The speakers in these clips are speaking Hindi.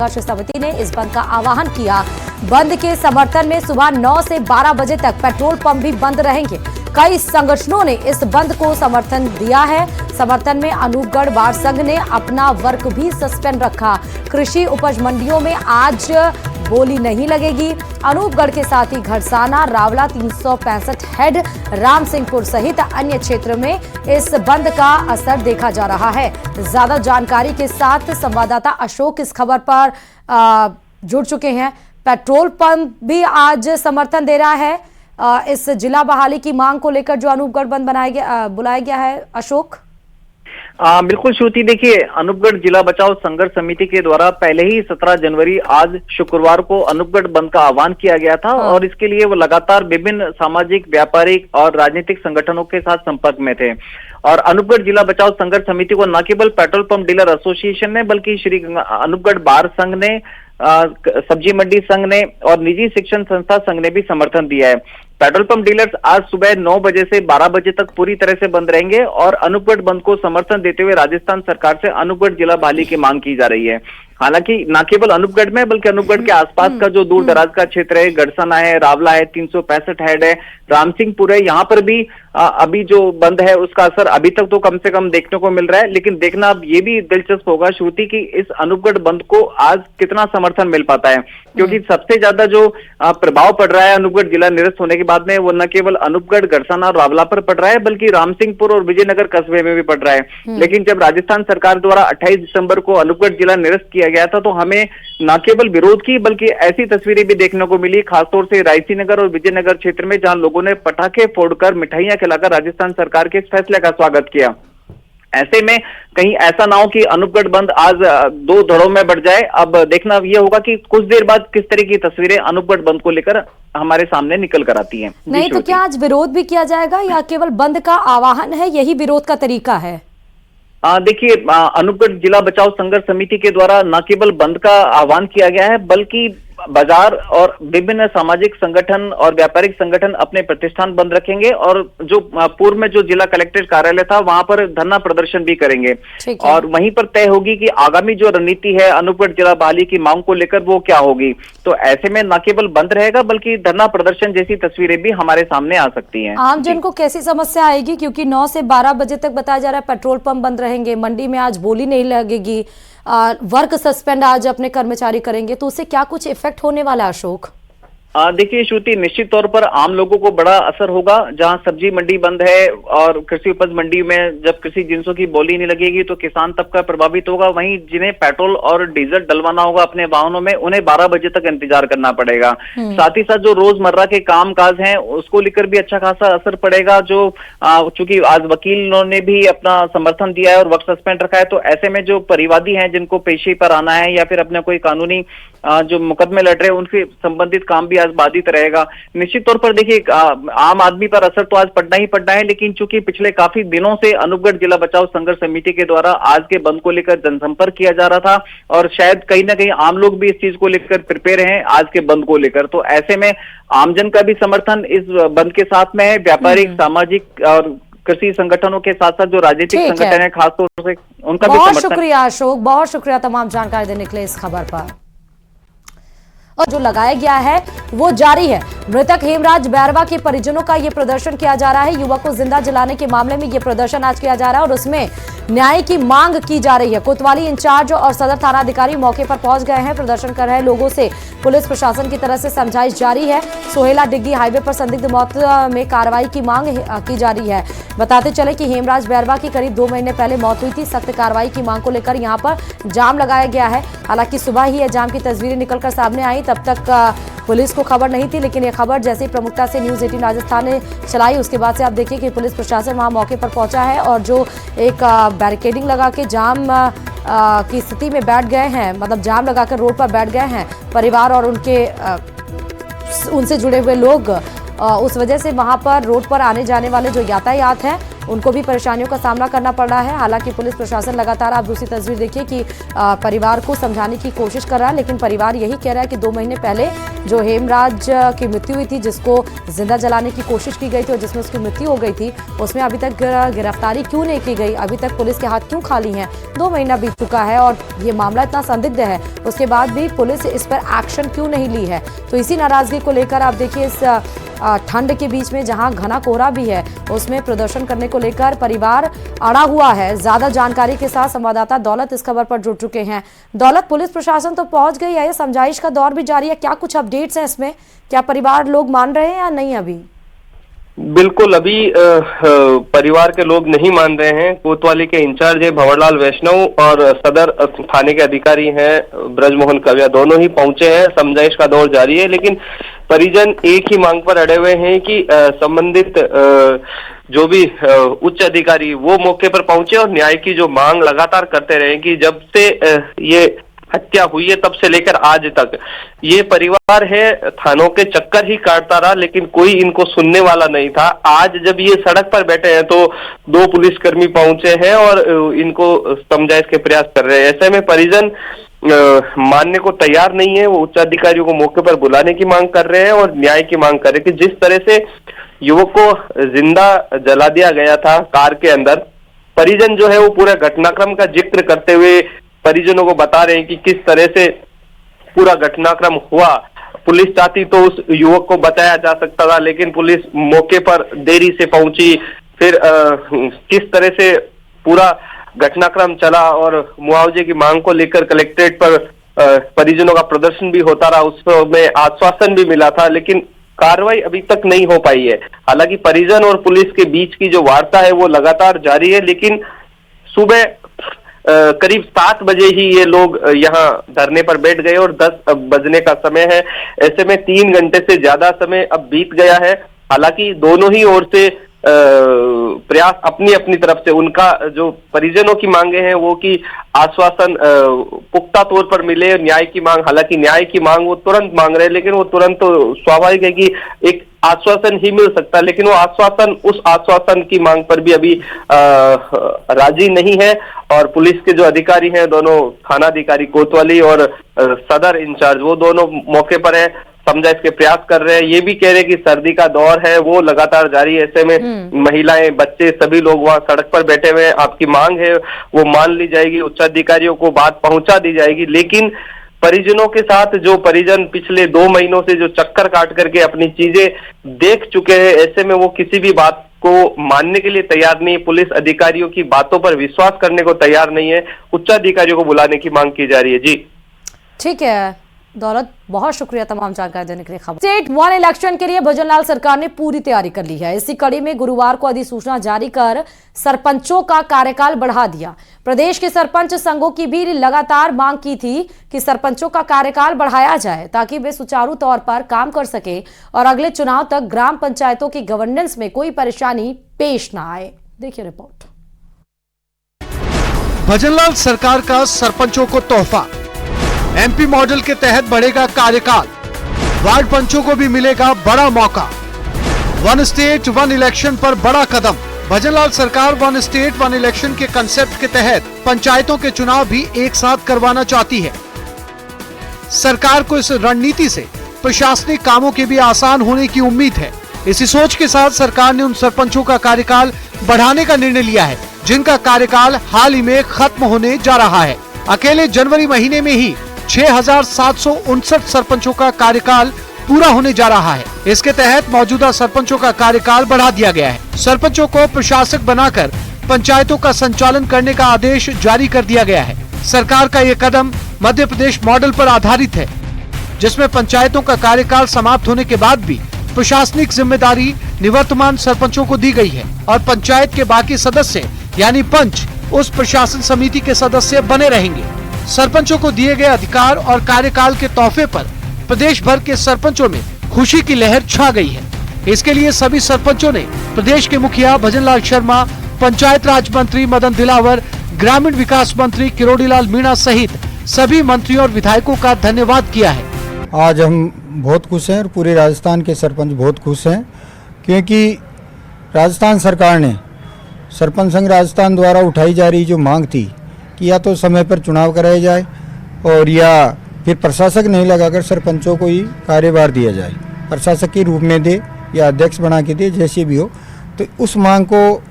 श्री समिति ने इस बंद का आह्वान किया। बंद के समर्थन में सुबह 9 से 12 बजे तक पेट्रोल पंप भी बंद रहेंगे। कई संगठनों ने इस बंद को समर्थन दिया है। समर्थन में अनूपगढ़ बार संघ ने अपना वर्क भी सस्पेंड रखा। कृषि उपज मंडियों में आज बोली नहीं लगेगी। अनूपगढ़ के साथ ही घड़साना, रावला, 365 हेड, राम सिंहपुर सहित अन्य क्षेत्र में इस बंद का असर देखा जा रहा है। ज्यादा जानकारी के साथ संवाददाता अशोक इस खबर पर जुड़ चुके हैं। पेट्रोल पंप भी आज समर्थन दे रहा है इस जिला बहाली की मांग को लेकर जो अनूपगढ़ बंद बुलाया गया है। अशोक, बिल्कुल श्रुति, देखिए अनूपगढ़ जिला बचाओ संघर्ष समिति के द्वारा पहले ही 17 जनवरी आज शुक्रवार को अनूपगढ़ बंद का आह्वान किया गया था और इसके लिए वो लगातार विभिन्न सामाजिक, व्यापारिक और राजनीतिक संगठनों के साथ संपर्क में थे। और अनूपगढ़ जिला बचाओ संघर्ष समिति को न केवल पेट्रोल पंप डीलर एसोसिएशन ने बल्कि श्री अनूपगढ़ बार संघ ने, सब्जी मंडी संघ ने और निजी शिक्षण संस्था संघ ने भी समर्थन दिया है। पेट्रोल पंप डीलर्स आज सुबह 9 बजे से 12 बजे तक पूरी तरह से बंद रहेंगे और अनूपगढ़ बंद को समर्थन देते हुए राजस्थान सरकार से अनूपगढ़ जिला बहाली की मांग की जा रही है। हालांकि न केवल अनूपगढ़ में बल्कि अनूपगढ़ के आसपास का जो दूर दराज का क्षेत्र है, गड़साना है, रावला है, 365 हेड है, रामसिंहपुर है, यहाँ पर भी अभी जो बंद है उसका असर अभी तक तो कम से कम देखने को मिल रहा है। लेकिन देखना अब ये भी दिलचस्प होगा श्रुति की इस अनूपगढ़ बंद को आज कितना समर्थन मिल पाता है, क्योंकि सबसे ज्यादा जो प्रभाव पड़ रहा है अनूपगढ़ जिला निरस्त होने के बाद में वो न केवल अनूपगढ़, गड़साना और रावला पर पड़ रहा है बल्कि रामसिंहपुर और विजयनगर कस्बे में भी पड़ रहा है। लेकिन जब राजस्थान सरकार द्वारा 28 दिसंबर को अनूपगढ़ जिला निरस्त किया गया था तो हमें न केवल विरोध की बल्कि ऐसी तस्वीरें भी देखने को मिली, खासतौर से रायसी नगर और विजयनगर क्षेत्र में, जहां लोगों ने पटाखे फोड़कर, मिठाइयां खिलाकर राजस्थान सरकार के इस फैसले का स्वागत किया। ऐसे में कहीं ऐसा ना हो कि अनूपगढ़ बंद आज 2 धड़ों में बढ़ जाए। अब देखना यह होगा कि कुछ देर बाद किस तरह की तस्वीरें अनूपगढ़ बंद को लेकर हमारे सामने निकल कर आती हैं। नहीं तो क्या आज विरोध भी किया जाएगा या केवल बंद का आह्वान है, यही विरोध का तरीका है? देखिए अनूपगढ़ जिला बचाओ संघर्ष समिति के द्वारा न केवल बंद का आह्वान किया गया है बल्कि बाजार और विभिन्न सामाजिक संगठन और व्यापारिक संगठन अपने प्रतिष्ठान बंद रखेंगे और जो पूर्व में जो जिला कलेक्ट्रेट कार्यालय था वहां पर धरना प्रदर्शन भी करेंगे। और वहीं पर तय होगी कि आगामी जो रणनीति है अनूपगढ़ जिला बहाली की मांग को लेकर वो क्या होगी। तो ऐसे में न केवल बंद रहेगा बल्कि धरना प्रदर्शन जैसी तस्वीरें भी हमारे सामने आ सकती हैं। आम जन को कैसी समस्या आएगी, क्योंकि 9 से 12 बजे तक बताया जा रहा है पेट्रोल पंप बंद रहेंगे, मंडी में आज बोली नहीं लगेगी, वर्क सस्पेंड आज अपने कर्मचारी करेंगे, तो उससे क्या कुछ इफेक्ट होने वाला है अशोक? देखिए श्रुति, निश्चित तौर पर आम लोगों को बड़ा असर होगा। जहां सब्जी मंडी बंद है और कृषि उपज मंडी में जब कृषि जिंसों की बोली नहीं लगेगी तो किसान तबका प्रभावित होगा। वहीं जिन्हें पेट्रोल और डीजल डलवाना होगा अपने वाहनों में, उन्हें 12 बजे तक इंतजार करना पड़ेगा। साथ ही साथ जो रोजमर्रा के काम काज हैं उसको लेकर भी अच्छा खासा असर पड़ेगा। जो चूंकि आज वकीलों ने भी अपना समर्थन दिया है और वर्क सस्पेंड रखा है, तो ऐसे में जो परिवादी हैं जिनको पेशी पर आना है या फिर अपने कोई कानूनी जो मुकदमे लड़ रहे हैं उनके संबंधित काम भी आज बाधित रहेगा। निश्चित तौर पर देखिए आम आदमी पर असर तो आज पड़ना ही पड़ना है, लेकिन चूंकि पिछले काफी दिनों से अनूपगढ़ जिला बचाओ संघर्ष समिति के द्वारा आज के बंद को लेकर जनसंपर्क किया जा रहा था और शायद कहीं ना कहीं आम लोग भी इस चीज को लेकर प्रिपेयर हैं आज के बंद को लेकर। तो ऐसे में आमजन का भी समर्थन इस बंद के साथ में है। व्यापारिक, सामाजिक और कृषि संगठनों के साथ साथ जो राजनीतिक संगठन है खासतौर से उनका भी समर्थन। बहुत शुक्रिया अशोक, बहुत शुक्रिया तमाम जानकारी देने के लिए इस खबर पर। और जो लगाया गया है वो जारी है। मृतक हेमराज बैरवा के परिजनों का ये प्रदर्शन किया जा रहा है। युवक को जिंदा जलाने के मामले में ये प्रदर्शन आज किया जा रहा है और उसमें न्याय की मांग की जा रही है। कोतवाली इंचार्ज और सदर थाना अधिकारी मौके पर पहुंच गए हैं। प्रदर्शन कर रहे लोगों से पुलिस प्रशासन की तरफ से समझाइश जारी है। सोहेला डिग्गी हाईवे पर संदिग्ध मौत में कार्रवाई की मांग की जा रही है। बताते चले कि हेमराज बैरवा की करीब 2 महीने पहले मौत हुई थी। सख्त कार्रवाई की मांग को लेकर यहाँ पर जाम लगाया गया है। हालांकि सुबह ही यह जाम की तस्वीरें निकलकर सामने आई, तब तक पुलिस को खबर नहीं थी, लेकिन यह खबर जैसे ही प्रमुखता से न्यूज़ 18 राजस्थान ने चलाई उसके बाद से आप देखिए कि पुलिस प्रशासन वहां मौके पर पहुंचा है और जो एक बैरिकेडिंग लगा के जाम की स्थिति में बैठ गए हैं, मतलब जाम लगाकर रोड पर बैठ गए हैं परिवार और उनसे जुड़े हुए लोग। उस वजह से वहां पर रोड पर आने जाने वाले जो यातायात है उनको भी परेशानियों का सामना करना पड़ रहा है। हालांकि पुलिस प्रशासन लगातार, आप दूसरी तस्वीर देखिए कि परिवार को समझाने की कोशिश कर रहा है, लेकिन परिवार यही कह रहा है कि 2 महीने पहले जो हेमराज की मृत्यु हुई थी, जिसको जिंदा जलाने की कोशिश की गई थी और जिसमें उसकी मृत्यु हो गई थी, उसमें अभी तक गिरफ्तारी क्यों नहीं की गई, अभी तक पुलिस के हाथ क्यों खाली हैं। 2 महीना बीत चुका है और ये मामला इतना संदिग्ध है, उसके बाद भी पुलिस इस पर एक्शन क्यों नहीं ली है। तो इसी नाराजगी को लेकर आप देखिए, इस ठंड के बीच में जहां घना कोहरा भी है, उसमें प्रदर्शन करने को लेकर परिवार अड़ा हुआ है। ज्यादा जानकारी के साथ संवाददाता दौलत इस खबर पर जुड़ चुके हैं। दौलत, पुलिस प्रशासन तो पहुंच गई है, समझाइश का दौर भी जारी है, क्या कुछ अपडेट्स हैं इसमें? क्या परिवार लोग मान रहे हैं या नहीं अभी? बिल्कुल, अभी परिवार के लोग नहीं मान रहे हैं। कोतवाली के इंचार्ज है भंवरलाल वैष्णव और सदर थाने के अधिकारी हैं ब्रजमोहन कविया, दोनों ही पहुंचे हैं। समझाइश का दौर जारी है, लेकिन परिजन एक ही मांग पर अड़े हुए हैं कि संबंधित जो भी उच्च अधिकारी वो मौके पर पहुंचे और न्याय की जो मांग लगातार करते रहे कि जब से ये हत्या हुई है तब से लेकर आज तक ये परिवार है थानों के चक्कर ही काटता रहा, लेकिन कोई इनको सुनने वाला नहीं था। आज जब ये सड़क पर बैठे हैं तो 2 पुलिसकर्मी पहुंचे हैं और इनको समझाइश के प्रयास कर रहे हैं। ऐसे में परिजन मानने को तैयार नहीं है। वो उच्च अधिकारियों को मौके पर बुलाने की मांग कर रहे हैं और न्याय की मांग कर रहे हैं कि जिस तरह से युवक को जिंदा जला दिया गया था कार के अंदर, परिजन जो है वो पूरा घटनाक्रम का जिक्र करते हुए परिजनों को बता रहे हैं कि किस तरह से पूरा घटनाक्रम हुआ। पुलिस चाहती तो उस युवक को बचाया जा सकता था, लेकिन पुलिस मौके पर देरी से पहुंची। फिर किस तरह से पूरा घटनाक्रम चला और मुआवजे की मांग को लेकर कलेक्ट्रेट पर परिजनों का प्रदर्शन भी होता रहा, उसमें आश्वासन भी मिला था, लेकिन कार्रवाई अभी तक नहीं हो पाई है। हालांकि परिजन और पुलिस के बीच की जो वार्ता है वो लगातार जारी है, लेकिन सुबह करीब 7 बजे ही ये लोग यहाँ धरने पर बैठ गए और 10 बजने का समय है। ऐसे में 3 घंटे से ज्यादा समय अब बीत गया है। हालांकि दोनों ही ओर से प्रयास अपनी अपनी तरफ से, उनका जो परिजनों की मांगे हैं वो कि आश्वासन पुख्ता तौर पर मिले, न्याय की मांग, हालांकि न्याय की मांग वो तुरंत मांग रहे हैं, लेकिन वो तुरंत तो स्वाभाविक है कि एक आश्वासन ही मिल सकता है, लेकिन वो आश्वासन, उस आश्वासन की मांग पर भी अभी राजी नहीं है। और पुलिस के जो अधिकारी हैं, दोनों थानाधिकारी कोतवाली और सदर इंचार्ज, वो दोनों मौके पर है, समझाइश के प्रयास कर रहे हैं। ये भी कह रहे हैं कि सर्दी का दौर है वो लगातार जारी है। ऐसे में महिलाएं, बच्चे, सभी लोग वहां सड़क पर बैठे हुए हैं। आपकी मांग है वो मान ली जाएगी, उच्च अधिकारियों को बात पहुंचा दी जाएगी, लेकिन परिजनों के साथ जो परिजन पिछले 2 महीनों से जो चक्कर काट करके अपनी चीजें देख चुके हैं, ऐसे में वो किसी भी बात को मानने के लिए तैयार नहीं है। पुलिस अधिकारियों की बातों पर विश्वास करने को तैयार नहीं है। उच्च अधिकारियों को बुलाने की मांग की जा रही है। जी ठीक है दौलत, बहुत शुक्रिया तमाम जानकारी देने के लिए। खबर स्टेट 1 इलेक्शन के लिए भजनलाल सरकार ने पूरी तैयारी कर ली है। इसी कड़ी में गुरुवार को अधिसूचना जारी कर सरपंचों का कार्यकाल बढ़ा दिया। प्रदेश के सरपंच संघों की भी लगातार मांग की थी कि सरपंचों का कार्यकाल बढ़ाया जाए ताकि वे सुचारू तौर पर काम कर सके और अगले चुनाव तक ग्राम पंचायतों की गवर्नेंस में कोई परेशानी पेश न आए। देखिए रिपोर्ट। भजनलाल सरकार का सरपंचों को तोहफा। एमपी मॉडल के तहत बढ़ेगा कार्यकाल, वार्ड पंचों को भी मिलेगा बड़ा मौका। 1 स्टेट 1 इलेक्शन पर बड़ा कदम। भजनलाल सरकार 1 स्टेट 1 इलेक्शन के कंसेप्ट के तहत पंचायतों के चुनाव भी एक साथ करवाना चाहती है। सरकार को इस रणनीति से प्रशासनिक कामों के भी आसान होने की उम्मीद है। इसी सोच के साथ सरकार ने उन सरपंचों का कार्यकाल बढ़ाने का निर्णय लिया है जिनका कार्यकाल हाल ही में खत्म होने जा रहा है। अकेले जनवरी महीने में ही 6,759 सरपंचों का कार्यकाल पूरा होने जा रहा है। इसके तहत मौजूदा सरपंचों का कार्यकाल बढ़ा दिया गया है। सरपंचों को प्रशासक बनाकर पंचायतों का संचालन करने का आदेश जारी कर दिया गया है। सरकार का ये कदम मध्य प्रदेश मॉडल पर आधारित है, जिसमें पंचायतों का कार्यकाल समाप्त होने के बाद भी प्रशासनिक जिम्मेदारी निवर्तमान सरपंचों को दी गई है और पंचायत के बाकी सदस्य यानी पंच उस प्रशासन समिति के सदस्य बने रहेंगे। सरपंचों को दिए गए अधिकार और कार्यकाल के तोहफे पर प्रदेश भर के सरपंचों में खुशी की लहर छा गई है। इसके लिए सभी सरपंचों ने प्रदेश के मुखिया भजनलाल शर्मा, पंचायत राज मंत्री मदन दिलावर, ग्रामीण विकास मंत्री किरोड़ीलाल मीणा सहित सभी मंत्रियों और विधायकों का धन्यवाद किया है। आज हम बहुत खुश हैं और पूरे राजस्थान के सरपंच बहुत खुश हैं, क्योंकि राजस्थान सरकार ने सरपंच संघ राजस्थान द्वारा उठाई जा रही जो मांग थी कि या तो समय पर चुनाव कराया जाए और या फिर प्रशासक नहीं लगाकर सरपंचों को ही कार्यभार दिया जाए, प्रशासक के रूप में दे या अध्यक्ष बना के दे, जैसे भी हो। तो उस मांग को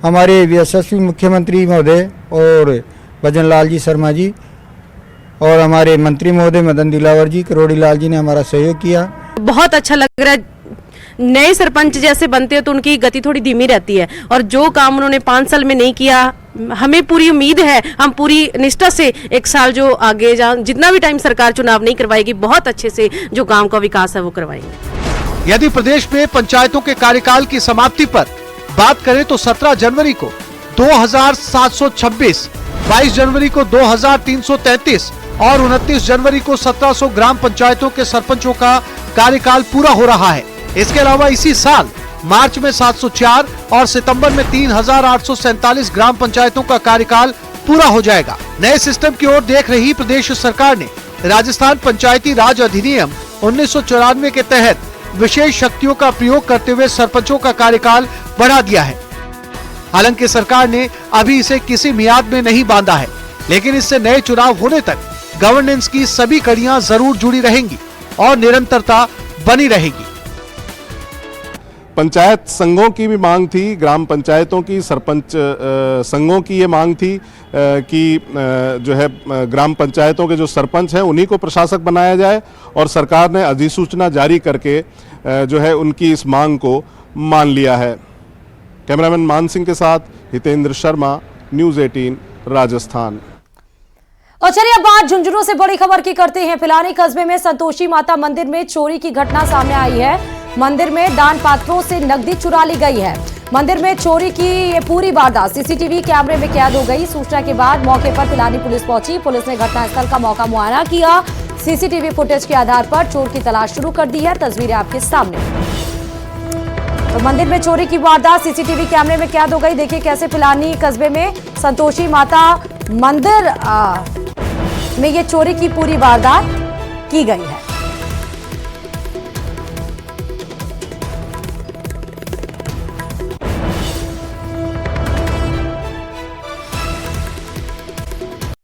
हमारे यशस्वी मुख्यमंत्री महोदय और भजन लाल जी शर्मा जी और हमारे मंत्री महोदय मदन दिलावर जी, करोड़ी लाल जी ने हमारा सहयोग किया। बहुत अच्छा लग रहा है। नए सरपंच जैसे बनते हैं तो उनकी गति थोड़ी धीमी रहती है, और जो काम उन्होंने 5 साल में नहीं किया, हमें पूरी उम्मीद है, हम पूरी निष्ठा से 1 साल जो आगे जितना भी टाइम सरकार चुनाव नहीं करवाएगी, बहुत अच्छे से जो गांव का विकास है वो करवाएंगे। यदि प्रदेश में पंचायतों के कार्यकाल की समाप्ति पर बात करें तो 17 जनवरी को 2726, 22 जनवरी को 2333 और 29 जनवरी को 1700 ग्राम पंचायतों के सरपंचों का कार्यकाल पूरा हो रहा है। इसके अलावा इसी साल मार्च में 704 और सितंबर में 3847 ग्राम पंचायतों का कार्यकाल पूरा हो जाएगा। नए सिस्टम की ओर देख रही प्रदेश सरकार ने राजस्थान पंचायती राज अधिनियम 1994 के तहत विशेष शक्तियों का प्रयोग करते हुए सरपंचों का कार्यकाल बढ़ा दिया है। हालांकि सरकार ने अभी इसे किसी मियाद में नहीं बांधा है, लेकिन इससे नए चुनाव होने तक गवर्नेंस की सभी कड़ियां जरूर जुड़ी रहेंगी और निरंतरता बनी रहेगी। पंचायत संघों की भी मांग थी, ग्राम पंचायतों की, सरपंच संघों की ये मांग थी कि जो है ग्राम पंचायतों के जो सरपंच हैं उन्हीं को प्रशासक बनाया जाए, और सरकार ने अधिसूचना जारी करके जो है उनकी इस मांग को मान लिया है। कैमरामैन मान सिंह के साथ हितेंद्र शर्मा, न्यूज़ 18 राजस्थान। और चलिए अब बात झुंझुनू से बड़ी खबर की करते हैं। पिलानी कस्बे में संतोषी माता मंदिर में चोरी की घटना सामने आई है। मंदिर में दान पात्रों से नकदी चुरा ली गई है। मंदिर में चोरी की ये पूरी वारदात सीसीटीवी कैमरे में कैद हो गई। सूचना के बाद मौके पर पिलानी पुलिस पहुंची। पुलिस ने घटनास्थल का मौका मुआयना किया। सीसीटीवी फुटेज के आधार पर चोर की तलाश शुरू कर दी है। तस्वीरें आपके सामने। तो मंदिर में चोरी की वारदात सीसीटीवी कैमरे में कैद हो गई। देखिए कैसे पिलानी कस्बे में संतोषी माता मंदिर में ये चोरी की पूरी वारदात की गई है।